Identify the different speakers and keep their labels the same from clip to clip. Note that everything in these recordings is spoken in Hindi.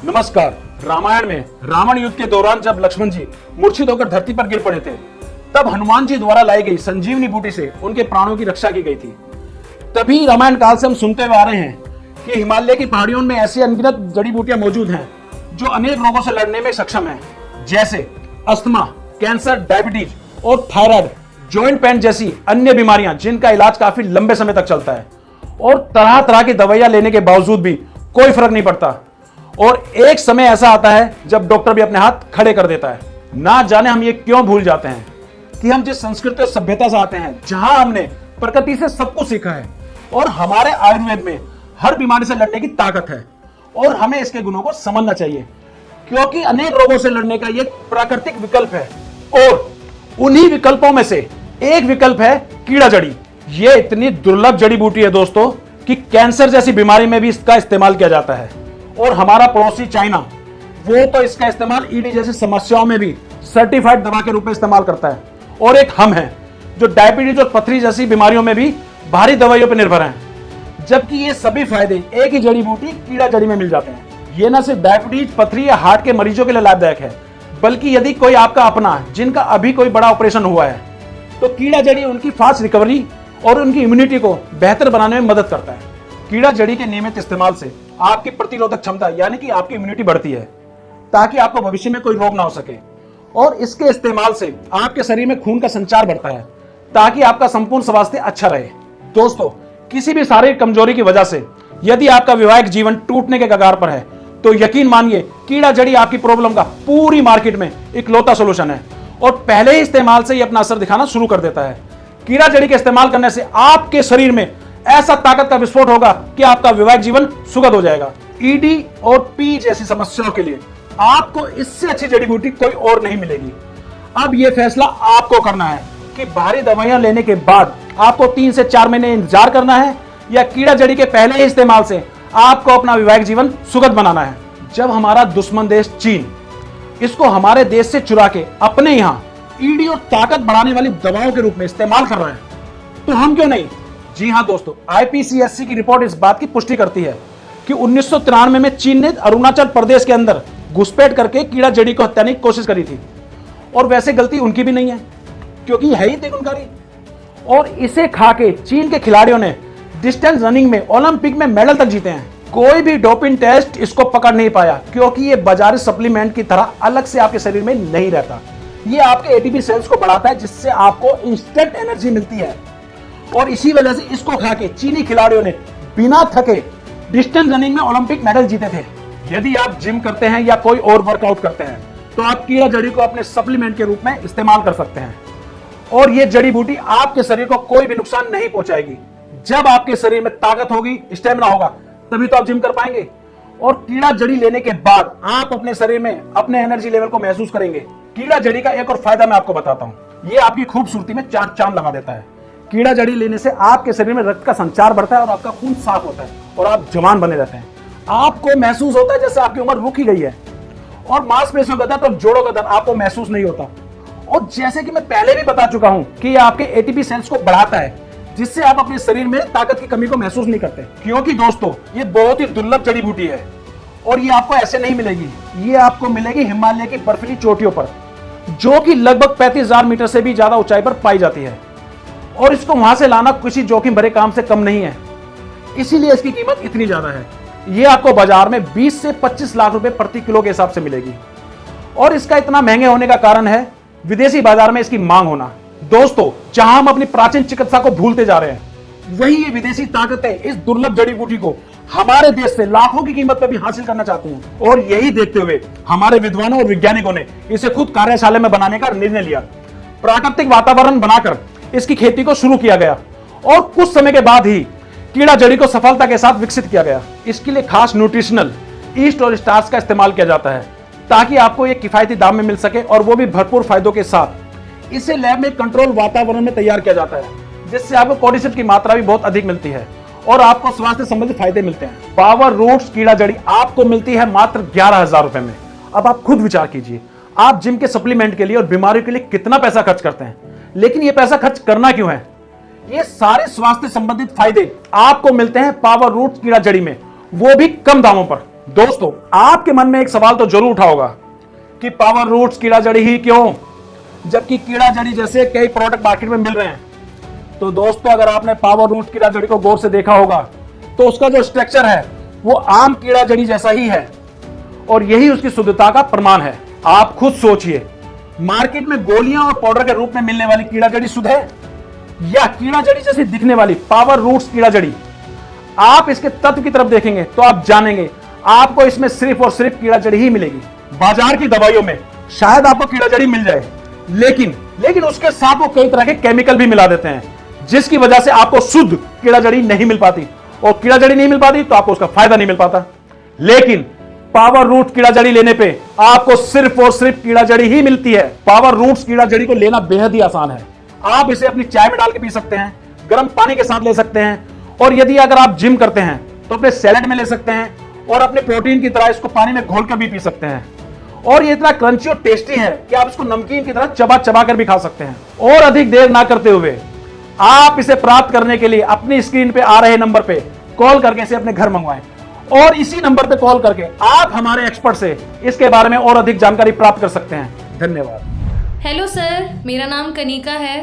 Speaker 1: नमस्कार। रामायण में रावण युद्ध के दौरान जब लक्ष्मण जी मूर्छित होकर धरती पर गिर पड़े थे, तब हनुमान जी द्वारा लाई गई संजीवनी बूटी से उनके प्राणों की रक्षा की गई थी। तभी रामायण काल से हम सुनते हुए आ रहे हैं कि हिमालय की पहाड़ियों में ऐसी अनगिनत जड़ी बूटियां मौजूद हैं जो अनेक रोगों से लड़ने में सक्षम हैं, जैसे अस्थमा, कैंसर, डायबिटीज और थायराइड, जॉइंट पेन जैसी अन्य बीमारियां जिनका इलाज काफी लंबे समय तक चलता है और तरह तरह की दवाइयां लेने के बावजूद भी कोई फर्क नहीं पड़ता। और एक समय ऐसा आता है जब डॉक्टर भी अपने हाथ खड़े कर देता है। ना जाने हम ये क्यों भूल जाते हैं कि हम जिस संस्कृति और सभ्यता से आते हैं, जहां हमने प्रकृति से सब कुछ सीखा है और हमारे आयुर्वेद में हर बीमारी से लड़ने की ताकत है और हमें इसके गुणों को समझना चाहिए, क्योंकि अनेक रोगों से लड़ने का ये प्राकृतिक विकल्प है। और उन्हीं विकल्पों में से एक विकल्प है कीड़ा जड़ी। ये इतनी दुर्लभ जड़ी बूटी है दोस्तों कि कैंसर जैसी बीमारी में भी इसका इस्तेमाल किया जाता है। और हमारा पड़ोसी चाइना, वो तो इसका इस्तेमाल ईडी जैसी समस्याओं में भी सर्टिफाइड दवा के रूप में इस्तेमाल करता है। और एक हम हैं जो डायबिटीज और पथरी जैसी बीमारियों में भी भारी दवाइयों पर निर्भर हैं, जबकि ये सभी फायदे एक ही जड़ी बूटी कीड़ा जड़ी में मिल जाते हैं। ये न सिर्फ डायबिटीज, पथरी या हार्ट के मरीजों के लिए लाभदायक है, बल्कि यदि कोई आपका अपना जिनका अभी कोई बड़ा ऑपरेशन हुआ है, तो कीड़ा जड़ी उनकी फास्ट रिकवरी और उनकी इम्यूनिटी को बेहतर बनाने में मदद करता है। कीड़ा जड़ी के नियमित इस्तेमाल से आपकी प्रतिरोधक क्षमता यानी कि आपकी इम्यूनिटी बढ़ती है, ताकि आपको भविष्य में कोई रोग ना हो सके। और इसके इस्तेमाल से आपके शरीर में खून का संचार बढ़ता है, ताकि आपका संपूर्ण स्वास्थ्य अच्छा रहे। दोस्तों, किसी भी शारीरिक कमजोरी की वजह से यदि आपका वैवाहिक जीवन टूटने के कगार पर है, तो यकीन मानिए कीड़ा जड़ी आपकी प्रॉब्लम का पूरी मार्केट में इकलौता सोल्यूशन है और पहले ही इस्तेमाल से ही अपना असर दिखाना शुरू कर देता है। कीड़ा जड़ी के इस्तेमाल करने से आपके शरीर में ऐसा ताकत का विस्फोट होगा कि आपका वैवाहिक जीवन सुखद हो जाएगा। ईडी और पी जैसी समस्याओं के लिए आपको इससे अच्छी जड़ी बूटी कोई और नहीं मिलेगी। अब यह फैसला आपको करना है कि भारी दवाइयां लेने के बाद आपको 3 से 4 महीने इंतजार करना है या कीड़ा जड़ी के पहले ही इस्तेमाल से आपको अपना वैवाहिक जीवन सुखद बनाना है। जब हमारा दुश्मन देश चीन इसको हमारे देश से चुरा के अपने यहां ईडी और ताकत बढ़ाने वाली दवाओं के रूप में इस्तेमाल कर रहा है, तो हम क्यों नहीं? जी हां दोस्तों, आईपीसीएससी की रिपोर्ट इस बात की पुष्टि करती है कि 1993 में चीन ने अरुणाचल प्रदेश के अंदर घुसपैठ करके कीड़ा जड़ी को हत्याने की कोशिश करी थी। और वैसे गलती उनकी भी नहीं है, क्योंकि है ही तेगुनकारी। और इसे खा के चीन के खिलाड़ियों ने डिस्टेंस रनिंग में ओलंपिक में मेडल तक जीते हैं। कोई भी डोपिंग टेस्ट इसको पकड़ नहीं पाया, क्योंकि ये बाजारी सप्लीमेंट की तरह अलग से आपके शरीर में नहीं रहता। ये आपके एटीपी सेल्स को बढ़ाता है, जिससे आपको इंस्टेंट एनर्जी मिलती है। और इसी वजह से इसको खा के चीनी खिलाड़ियों ने बिना थके डिस्टेंस रनिंग में ओलंपिक मेडल जीते थे। यदि आप जिम करते हैं या कोई और वर्कआउट करते हैं, तो आप कीड़ा जड़ी को अपने सप्लीमेंट के रूप में इस्तेमाल कर सकते हैं और ये जड़ी बूटी आपके शरीर को कोई भी नुकसान नहीं पहुंचाएगी। जब आपके शरीर में ताकत होगी, स्टेमिना होगा, तभी तो आप जिम कर पाएंगे। और कीड़ा जड़ी लेने के बाद आप अपने शरीर में अपने एनर्जी लेवल को महसूस करेंगे। कीड़ा जड़ी का एक और फायदा मैं आपको बताता हूं, ये आपकी खूबसूरती में 4 चांद लगा देता है। कीड़ा जड़ी लेने से आपके शरीर में रक्त का संचार बढ़ता है और आपका खून साफ होता है और आप जवान बने रहते हैं। आपको महसूस होता है जैसे आपकी उम्र रुक ही गई है। और मांसपेशियों का दर्द और जोड़ों का दर्द आपको महसूस नहीं होता। और जैसे कि मैं पहले भी बता चुका हूं कि ये आपके एटीपी सेल्स को बढ़ाता है, जिससे आप अपने शरीर में ताकत की कमी को महसूस नहीं करते। क्योंकि दोस्तों, ये बहुत ही दुर्लभ जड़ी बूटी है और ये आपको ऐसे नहीं मिलेगी। ये आपको मिलेगी हिमालय की बर्फीली चोटियों पर, जो कि लगभग 35,000 मीटर से भी ज्यादा ऊंचाई पर पाई जाती है। और इसको वहां से लाना किसी जोखिम भरे काम से कम नहीं है, इसीलिए इसकी कीमत इतनी ज्यादा है। ये आपको बाजार में 20 से 25 लाख रुपए प्रति किलो के हिसाब से मिलेगी। और इसका इतना महंगे होने का कारण है विदेशी बाजार में इसकी मांग होना। दोस्तों, जहां हम अपनी प्राचीन चिकित्सा को भूलते जा रहे हैं, वही ये विदेशी ताकतें इस दुर्लभ जड़ी बूटी को हमारे देश से लाखों की कीमत पर भी हासिल करना चाहते हैं। और यही देखते हुए हमारे विद्वानों और वैज्ञानिकों ने इसे खुद कार्यशाला में बनाने का निर्णय लिया। प्राकृतिक वातावरण बनाकर इसकी खेती को शुरू किया गया और कुछ समय के बाद ही कीड़ा जड़ी को सफलता के साथ विकसित किया गया। इसके लिए खास न्यूट्रिशनल ईस्ट और स्टार्च का इस्तेमाल किया जाता है, ताकि आपको एक किफायती दाम में मिल सके और वो भी भरपूर फायदों के साथ। इसे लैब में कंट्रोल वातावरण में तैयार किया जाता है, जिससे आपको कोर्टिसोल की मात्रा भी बहुत अधिक मिलती है और आपको स्वास्थ्य संबंधी फायदे मिलते हैं। पावर रूट्स कीड़ा जड़ी आपको मिलती है मात्र 11,000 रुपए में। अब आप खुद विचार कीजिए, आप जिम के सप्लीमेंट के लिए और बीमारियों के लिए कितना पैसा खर्च करते हैं, लेकिन ये पैसा खर्च करना क्यों है? ये सारे स्वास्थ्य संबंधित फायदे आपको मिलते हैं पावर रूट्स कीड़ा जड़ी में, वो भी कम दामों पर। दोस्तों, आपके मन में एक सवाल तो जरूर उठा होगा कि पावर रूट्स कीड़ा जड़ी ही क्यों, जबकि कीड़ा जड़ी जैसे कई प्रोडक्ट मार्केट में मिल रहे हैं। तो दोस्तों, अगर आपने पावर रूट कीड़ा जड़ी को गौर से देखा होगा तो उसका जो स्ट्रक्चर है वो आम कीड़ा जड़ी जैसा ही है और यही उसकी शुद्धता का प्रमाण है। आप खुद सोचिए, मार्केट में गोलियां और पाउडर के रूप में मिलने वाली कीड़ा जड़ी शुद्ध है या कीड़ा जड़ी जैसी दिखने वाली पावर रूट्स कीड़ा जड़ी? आप इसके तत्व की तरफ देखेंगे तो आप जानेंगे आपको इसमें सिर्फ और सिर्फ कीड़ा जड़ी ही मिलेगी। बाजार की दवाइयों में शायद आपको कीड़ा जड़ी मिल जाए, लेकिन उसके साथ वो कई तरह के केमिकल भी मिला देते हैं, जिसकी वजह से आपको शुद्ध कीड़ा जड़ी नहीं मिल पाती, और कीड़ा जड़ी नहीं मिल पाती तो आपको उसका फायदा नहीं मिल पाता। लेकिन पावर रूट कीड़ा जड़ी लेने पे आपको सिर्फ और सिर्फ कीड़ा जड़ी ही मिलती है। पावर रूट्स कीड़ा जड़ी को लेना बेहद ही आसान है। आप इसे अपनी चाय में डाल के पी सकते हैं, गर्म पानी के साथ ले सकते हैं, और यदि अगर आप जिम करते हैं तो अपने सैलेड में ले सकते हैं, और अपने प्रोटीन की तरह इसको पानी में घोल कर भी पी सकते हैं। और ये इतना क्रंची और टेस्टी है कि आप इसको नमकीन की तरह चबा चबा कर भी खा सकते हैं। और अधिक देर ना करते हुए आप इसे प्राप्त करने के लिए अपनी स्क्रीन पे आ रहे नंबर पे कॉल करके इसे अपने घर मंगवाएं, और इसी नंबर पे कॉल करके आप हमारे एक्सपर्ट से इसके बारे में और अधिक जानकारी प्राप्त कर सकते हैं। धन्यवाद।
Speaker 2: हेलो सर, मेरा नाम कनिका है।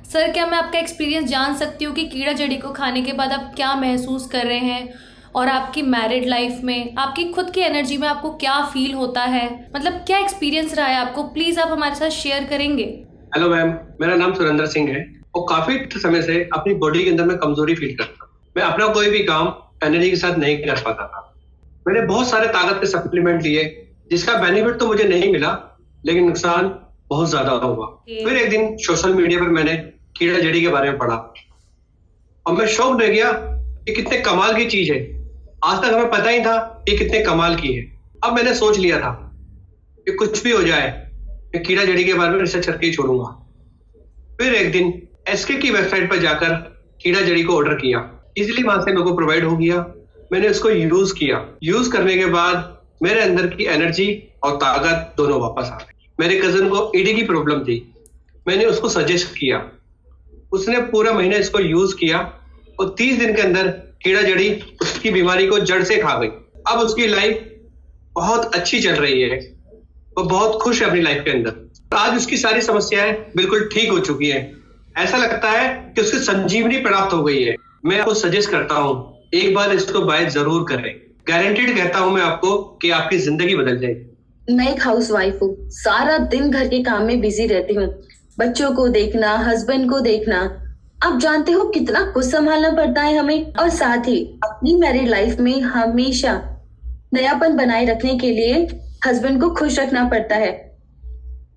Speaker 2: सर, क्या मैं आपका एक्सपीरियंस जान सकती हूँ कि कीड़ा जड़ी को खाने के बाद आप क्या महसूस कर रहे हैं, और आपकी मैरिड लाइफ में आपकी खुद की एनर्जी में आपको क्या फील होता है? मतलब क्या एक्सपीरियंस रहा है आपको? प्लीज आप हमारे साथ शेयर करेंगे।
Speaker 3: हेलो मैम, मेरा नाम सुरेंद्र सिंह है और काफी समय से अपनी बॉडी के अंदर मैं कमजोरी फील करता हूँ। मैं अपना कोई भी काम एनर्जी के साथ नहीं कर पाता था। मैंने बहुत सारे ताकत के सप्लीमेंट लिए, जिसका बेनिफिट तो मुझे नहीं मिला, लेकिन नुकसान बहुत ज्यादा हुआ। फिर एक दिन सोशल मीडिया पर मैंने कीड़ा जड़ी के बारे में पढ़ा और मैं शॉक्ड रह गया कि कितने कमाल की चीज है। आज तक हमें पता ही था कि कितने कमाल की है। अब मैंने सोच लिया था कि कुछ भी हो जाए, मैं कीड़ा जड़ी के बारे में रिसर्च करके ही छोड़ूंगा। फिर एक दिन एसके की वेबसाइट पर जाकर कीड़ा जड़ी को ऑर्डर किया। इजीली वहां से मेरे को प्रोवाइड हो गया। मैंने उसको यूज किया। यूज करने के बाद मेरे अंदर की एनर्जी और ताकत दोनों वापस आ गई। मेरे कजन को ईडी की प्रॉब्लम थी, मैंने उसको सजेस्ट किया। उसने पूरा महीना इसको यूज किया और 30 दिन के अंदर कीड़ा जड़ी उसकी बीमारी को जड़ से खा गई। अब उसकी लाइफ बहुत अच्छी चल रही है, वो बहुत खुश है अपनी लाइफ के अंदर। आज उसकी सारी समस्याएं बिल्कुल ठीक हो चुकी है। ऐसा लगता है कि उसकी संजीवनी प्राप्त हो गई है। मैं आपको सजेस्ट करता हूँ, एक बार इसको बाय जरूर करें। गारंटीड कहता हूँ मैं आपको कि आपकी जिंदगी बदल जाएगी।
Speaker 4: मैं एक हाउसवाइफ हूँ, सारा दिन घर के काम में बिजी रहती हूँ। बच्चों को देखना, हस्बैंड को देखना, आप जानते हो कितना कुछ संभालना पड़ता है हमें। और साथ ही अपनी मैरिड लाइफ में हमेशा नयापन बनाए रखने के लिए हस्बैंड को खुश रखना पड़ता है।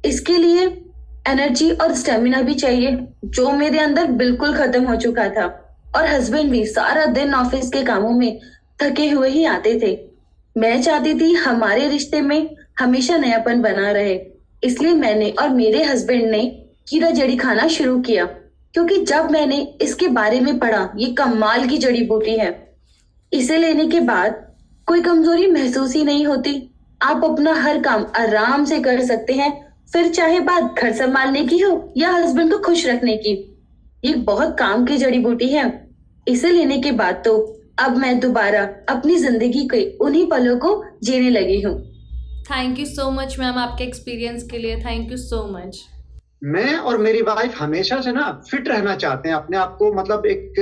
Speaker 4: इसके लिए एनर्जी और स्टेमिना भी चाहिए, जो मेरे अंदर बिल्कुल खत्म हो चुका था। और हस्बैंड भी सारा दिन ऑफिस के कामों में थके हुए ही आते थे। मैं चाहती थी हमारे रिश्ते में हमेशा नयापन बना रहे, इसलिए मैंने और मेरे हस्बैंड ने कीड़ा जड़ी खाना शुरू किया। क्योंकि जब मैंने इसके बारे में पढ़ा, ये कमाल की जड़ी बूटी है। इसे लेने के बाद कोई कमजोरी महसूस ही नहीं होती। आप अपना हर काम आराम से कर सकते हैं, फिर चाहे बात घर संभालने की हो या हस्बैंड को खुश रखने की। ये बहुत काम की जड़ी बूटी है। इसे लेने के बाद तो अब मैं दोबारा अपनी जिंदगी के उन्हीं पलों को जीने लगी हूँ।
Speaker 2: Thank you so much ma'am, आपके एक्सपीरियंस के लिए थैंक यू सो मच।
Speaker 5: मैं और मेरी वाइफ हमेशा से ना फिट रहना चाहते हैं अपने आप को, मतलब एक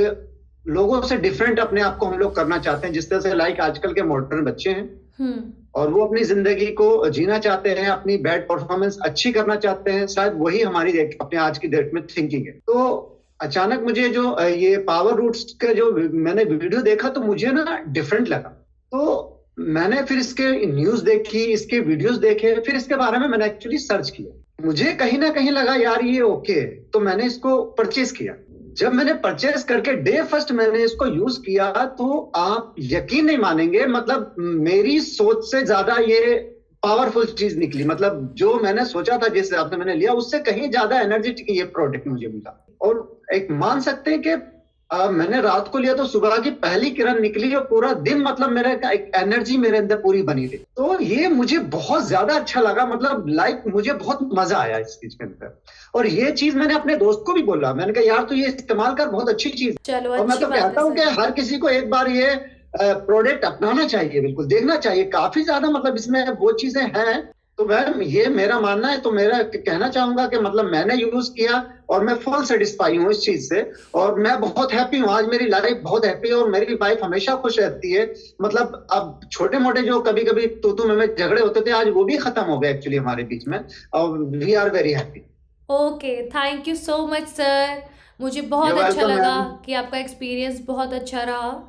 Speaker 5: लोगों से डिफरेंट अपने आप को हम लोग करना चाहते हैं, जिस तरह से लाइक आजकल के मॉडर्न बच्चे हैं और वो अपनी जिंदगी को जीना चाहते हैं, अपनी बैड परफॉर्मेंस अच्छी करना चाहते हैं। शायद वही हमारी अपने आज की डेट में थिंकिंग है। तो अचानक मुझे जो ये पावर रूट्स का जो मैंने वीडियो देखा तो मुझे ना डिफरेंट लगा। तो मैंने फिर इसके न्यूज देखी, इसके वीडियोस देखे, फिर इसके बारे में मैंने एक्चुअली सर्च किया। मुझे कहीं ना कहीं लगा यार ये ओके, तो मैंने इसको परचेज किया। जब मैंने परचेज करके डे फर्स्ट मैंने इसको यूज किया तो आप यकीन नहीं मानेंगे, मतलब मेरी सोच से ज्यादा ये पावरफुल चीज निकली। मतलब जो मैंने सोचा था जिस हिसाब से मैंने लिया, उससे कहीं ज्यादा एनर्जेटिक ये प्रोडक्ट मुझे मिला। और एक मान सकते हैं कि मैंने रात को लिया तो सुबह की पहली किरण निकली और पूरा दिन मतलब मेरा एक एनर्जी मेरे अंदर पूरी बनी रही। तो ये मुझे बहुत ज्यादा अच्छा लगा, मतलब लाइक मुझे बहुत मजा आया इस चीज के अंदर। और ये चीज मैंने अपने दोस्त को भी बोला, मैंने कहा यार तू ये इस्तेमाल कर, बहुत अच्छी चीज।
Speaker 2: चलो,
Speaker 5: और मैं तो कहता हूँ कि हर किसी को एक बार ये प्रोडक्ट अपनाना चाहिए, बिल्कुल देखना चाहिए। काफी ज्यादा मतलब इसमें वो चीजें हैं। तो मैम ये मेरा मानना है, तो मेरा कहना चाहूंगा कि मतलब मैंने यूज किया और मैं फुल सेटिस्फाई हूँ इस चीज से, और मैं बहुत हैप्पी हूँ। आज मेरी लाइफ बहुत हैप्पी है और मेरी वाइफ हमेशा खुश रहती है। मतलब अब छोटे मोटे जो कभी कभी तू में झगड़े होते थे, आज वो भी खत्म हो गए एक्चुअली हमारे बीच में, और we are very happy.
Speaker 2: Okay, thank you so much sir. मुझे बहुत
Speaker 5: You're
Speaker 2: अच्छा
Speaker 5: welcome,
Speaker 2: लगा
Speaker 5: ma'am.
Speaker 2: कि आपका एक्सपीरियंस बहुत अच्छा रहा।